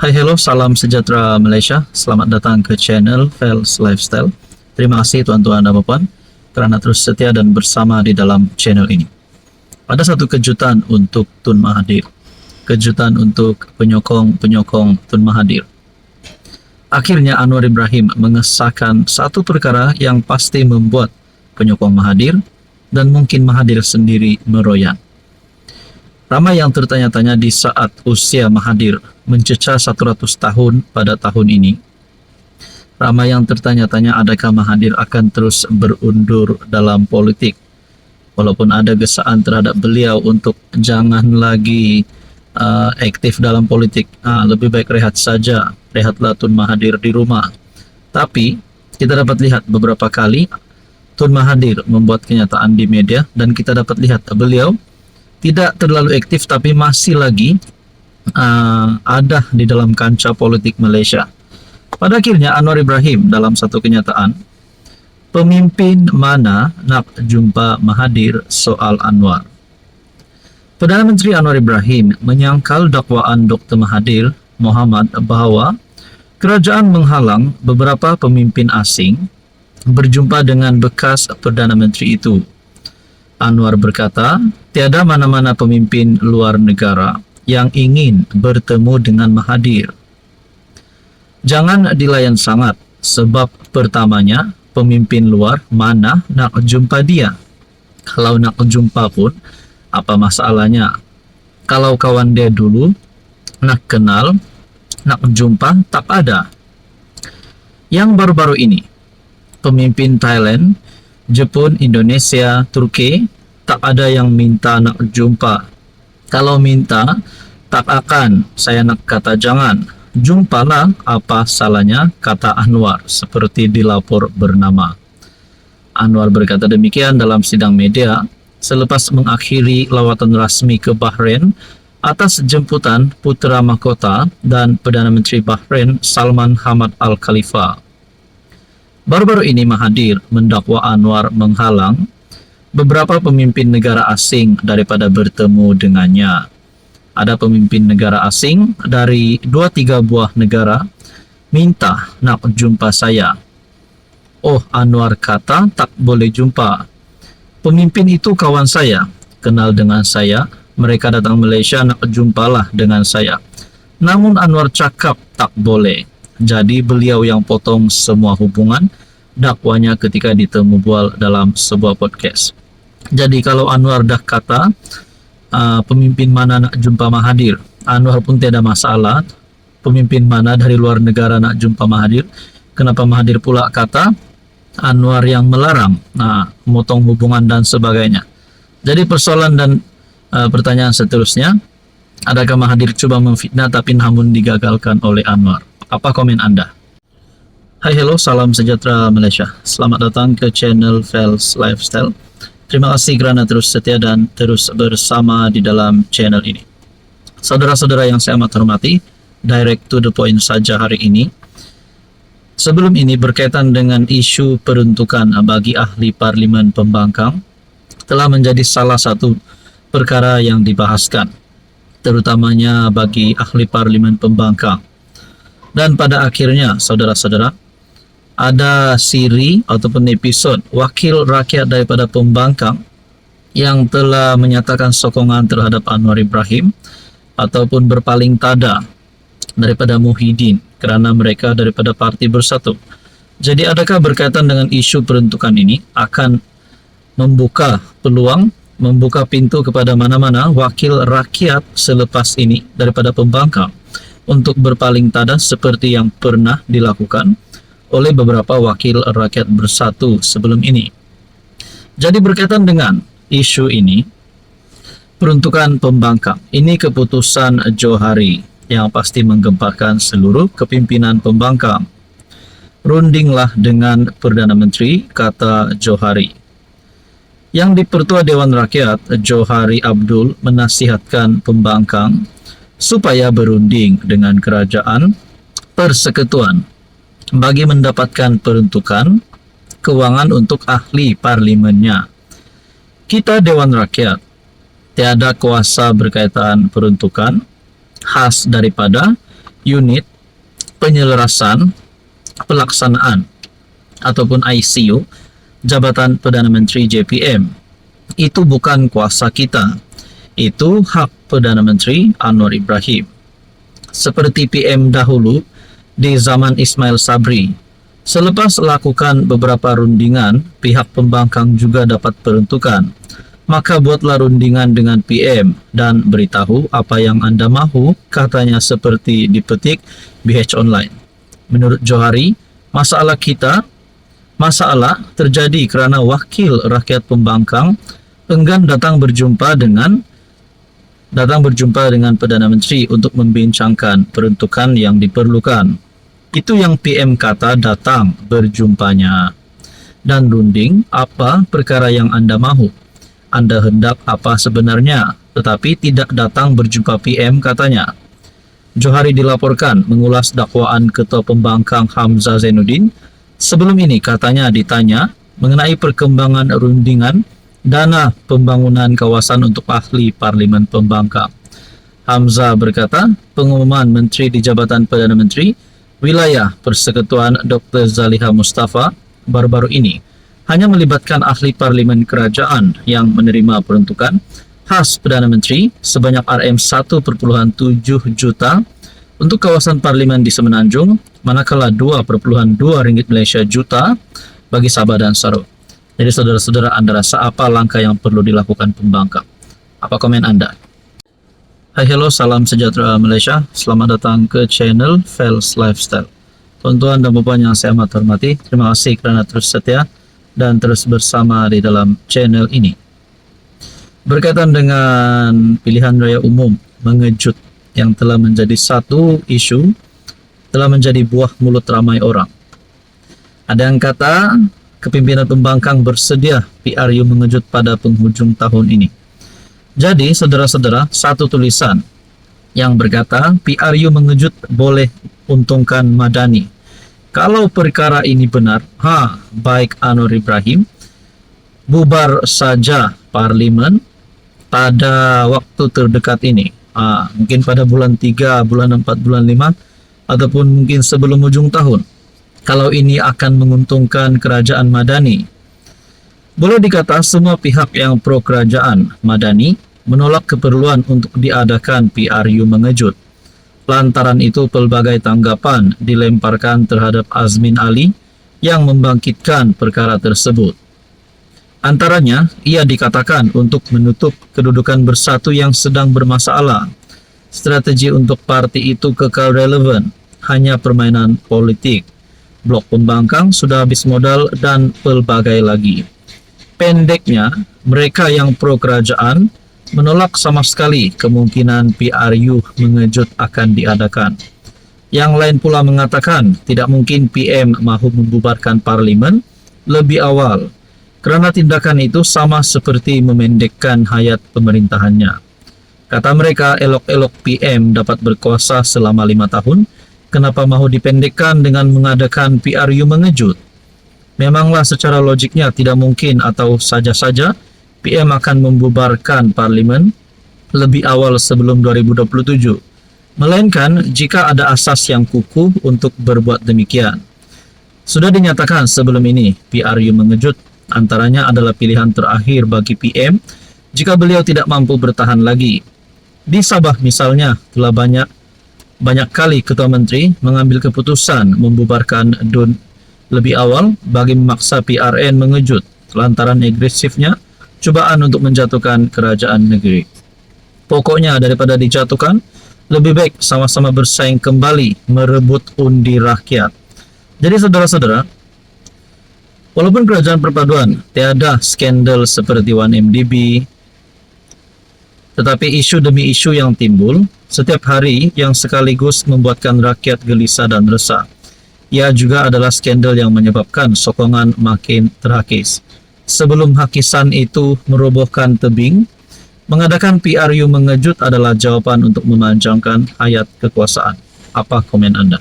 Hai, hello, salam sejahtera Malaysia. Selamat datang ke channel Fels Lifestyle. Terima kasih tuan-tuan dan puan kerana terus setia dan bersama di dalam channel ini. Ada satu kejutan untuk Tun Mahathir. Kejutan untuk penyokong-penyokong Tun Mahathir. Akhirnya Anwar Ibrahim mengesahkan satu perkara yang pasti membuat penyokong Mahathir dan mungkin Mahathir sendiri meroyan. Ramai yang tertanya-tanya di saat usia Mahathir mencecah 100 tahun pada tahun ini. Ramai yang tertanya-tanya adakah Mahathir akan terus berundur dalam politik. Walaupun ada gesaan terhadap beliau untuk jangan lagi aktif dalam politik. Lebih baik rehat saja. Rehatlah Tun Mahathir di rumah. Tapi kita dapat lihat beberapa kali Tun Mahathir membuat kenyataan di media dan kita dapat lihat beliau tidak terlalu aktif tapi masih lagi ada di dalam kancah politik Malaysia. Pada akhirnya Anwar Ibrahim dalam satu kenyataan, pemimpin mana nak jumpa Mahathir soal Anwar. Perdana Menteri Anwar Ibrahim menyangkal dakwaan Dr. Mahathir Mohamad bahawa kerajaan menghalang beberapa pemimpin asing berjumpa dengan bekas Perdana Menteri itu. Anwar berkata, tiada mana-mana pemimpin luar negara yang ingin bertemu dengan Mahathir. Jangan dilayan sangat, sebab pertamanya, pemimpin luar mana nak jumpa dia. Kalau nak jumpa pun, apa masalahnya? Kalau kawan dia dulu, nak kenal, nak jumpa, tak ada. Yang baru-baru ini, pemimpin Thailand, Jepun, Indonesia, Turki, tak ada yang minta nak jumpa. Kalau minta, tak akan. Saya nak kata jangan. Jumpalah, apa salahnya, kata Anwar, seperti dilapor bernama. Anwar berkata demikian dalam sidang media selepas mengakhiri lawatan rasmi ke Bahrain atas jemputan Putera Mahkota dan Perdana Menteri Bahrain Salman Hamad Al Khalifa. Baru-baru ini Mahathir mendakwa Anwar menghalang beberapa pemimpin negara asing daripada bertemu dengannya. Ada pemimpin negara asing dari 2-3 buah negara minta nak jumpa saya. Oh, Anwar kata tak boleh jumpa. Pemimpin itu kawan saya, kenal dengan saya. Mereka datang Malaysia nak jumpalah dengan saya. Namun Anwar cakap tak boleh. Jadi beliau yang potong semua hubungan dakwanya ketika ditemu bual dalam sebuah podcast. Jadi kalau Anwar dah kata pemimpin mana nak jumpa Mahathir, Anwar pun tiada masalah. Pemimpin mana dari luar negara nak jumpa Mahathir, kenapa Mahathir pula kata Anwar yang melarang, memotong hubungan dan sebagainya. Jadi persoalan dan pertanyaan seterusnya, adakah Mahathir cuba memfitnah tapi namun digagalkan oleh Anwar? Apa komen anda? Hai, hello, salam sejahtera Malaysia. Selamat datang ke channel Fels Lifestyle. Terima kasih kerana terus setia dan terus bersama di dalam channel ini. Saudara-saudara yang saya amat hormati, direct to the point saja hari ini. Sebelum ini berkaitan dengan isu peruntukan bagi ahli Parlimen Pembangkang telah menjadi salah satu perkara yang dibahaskan, terutamanya bagi ahli Parlimen Pembangkang. Dan pada akhirnya, saudara-saudara, ada siri ataupun episod wakil rakyat daripada Pembangkang yang telah menyatakan sokongan terhadap Anwar Ibrahim ataupun berpaling tada daripada Muhyiddin kerana mereka daripada Parti Bersatu. Jadi adakah berkaitan dengan isu peruntukan ini akan membuka peluang, membuka pintu kepada mana-mana wakil rakyat selepas ini daripada Pembangkang untuk berpaling tada seperti yang pernah dilakukan oleh beberapa wakil rakyat Bersatu sebelum ini. Jadi berkaitan dengan isu ini, peruntukan Pembangkang, ini keputusan Johari yang pasti menggemparkan seluruh kepimpinan Pembangkang. Rundinglah dengan Perdana Menteri, kata Johari. Yang di-Pertua Dewan Rakyat, Johari Abdul menasihatkan Pembangkang supaya berunding dengan kerajaan persekutuan bagi mendapatkan peruntukan kewangan untuk ahli parlimennya. Kita Dewan Rakyat tiada kuasa berkaitan peruntukan khas daripada unit penyelarasan pelaksanaan ataupun ICU Jabatan Perdana Menteri JPM. Itu bukan kuasa kita. Itu hak Perdana Menteri Anwar Ibrahim. Seperti PM dahulu di zaman Ismail Sabri. Selepas lakukan beberapa rundingan, pihak pembangkang juga dapat peruntukan. Maka buatlah rundingan dengan PM dan beritahu apa yang Anda mahu, katanya seperti dipetik BH Online. Menurut Johari, masalah terjadi karena wakil rakyat pembangkang enggan datang berjumpa dengan Perdana Menteri untuk membincangkan peruntukan yang diperlukan. Itu yang PM kata datang berjumpanya. Dan runding apa perkara yang Anda mahu. Anda hendak apa sebenarnya, tetapi tidak datang berjumpa PM katanya. Johari dilaporkan mengulas dakwaan Ketua Pembangkang Hamzah Zainuddin. Sebelum ini katanya ditanya mengenai perkembangan rundingan dana pembangunan kawasan untuk ahli Parlimen Pembangkang. Hamzah berkata, pengumuman Menteri di Jabatan Perdana Menteri Wilayah Persekutuan Dr. Zaliha Mustafa baru-baru ini hanya melibatkan ahli Parlimen Kerajaan yang menerima peruntukan khas Perdana Menteri sebanyak RM1.7 juta untuk kawasan Parlimen di Semenanjung, manakala 2.2 ringgit Malaysia juta bagi Sabah dan Sarawak. Jadi saudara-saudara, Anda rasa apa langkah yang perlu dilakukan pembangkang? Apa komen Anda? Hai, hello, salam sejahtera Malaysia. Selamat datang ke channel Fels Lifestyle. Tuan-tuan dan puan yang saya amat hormati, terima kasih kerana terus setia dan terus bersama di dalam channel ini. Berkaitan dengan pilihan raya umum mengejut yang telah menjadi satu isu, telah menjadi buah mulut ramai orang. Ada yang kata kepimpinan pembangkang bersedia PRU mengejut pada penghujung tahun ini. Jadi, saudara-saudara, satu tulisan yang berkata PRU mengejut boleh untungkan Madani. Kalau perkara ini benar, baik Anwar Ibrahim, bubar saja Parlimen pada waktu terdekat ini. Mungkin pada bulan 3, bulan 4, bulan 5, ataupun mungkin sebelum ujung tahun. Kalau ini akan menguntungkan kerajaan Madani. Boleh dikata semua pihak yang pro kerajaan Madani menolak keperluan untuk diadakan PRU mengejut. Lantaran itu pelbagai tanggapan dilemparkan terhadap Azmin Ali yang membangkitkan perkara tersebut. Antaranya, ia dikatakan untuk menutup kedudukan bersatu yang sedang bermasalah. Strategi untuk parti itu kekal relevan, hanya permainan politik. Blok pembangkang sudah habis modal dan pelbagai lagi. Pendeknya, mereka yang pro kerajaan menolak sama sekali kemungkinan PRU mengejut akan diadakan. Yang lain pula mengatakan tidak mungkin PM mahu membubarkan Parlimen lebih awal, kerana tindakan itu sama seperti memendekkan hayat pemerintahannya. Kata mereka, elok-elok PM dapat berkuasa selama 5 tahun, kenapa mahu dipendekkan dengan mengadakan PRU mengejut? Memanglah secara logiknya tidak mungkin atau saja-saja PM akan membubarkan Parlimen lebih awal sebelum 2027. Melainkan jika ada asas yang kukuh untuk berbuat demikian. Sudah dinyatakan sebelum ini, PRU mengejut antaranya adalah pilihan terakhir bagi PM jika beliau tidak mampu bertahan lagi. Di Sabah misalnya, telah banyak kali Ketua Menteri mengambil keputusan membubarkan DUN lebih awal bagi memaksa PRN mengejut lantaran agresifnya cubaan untuk menjatuhkan kerajaan negeri. Pokoknya daripada dijatuhkan, lebih baik sama-sama bersaing kembali merebut undi rakyat. Jadi saudara-saudara, walaupun kerajaan perpaduan tiada skandal seperti 1MDB, tetapi isu demi isu yang timbul setiap hari yang sekaligus membuatkan rakyat gelisah dan resah. Ia juga adalah skandal yang menyebabkan sokongan makin terhakis. Sebelum hakisan itu merobohkan tebing, mengadakan PRU mengejut adalah jawaban untuk memanjangkan hayat kekuasaan. Apa komen Anda?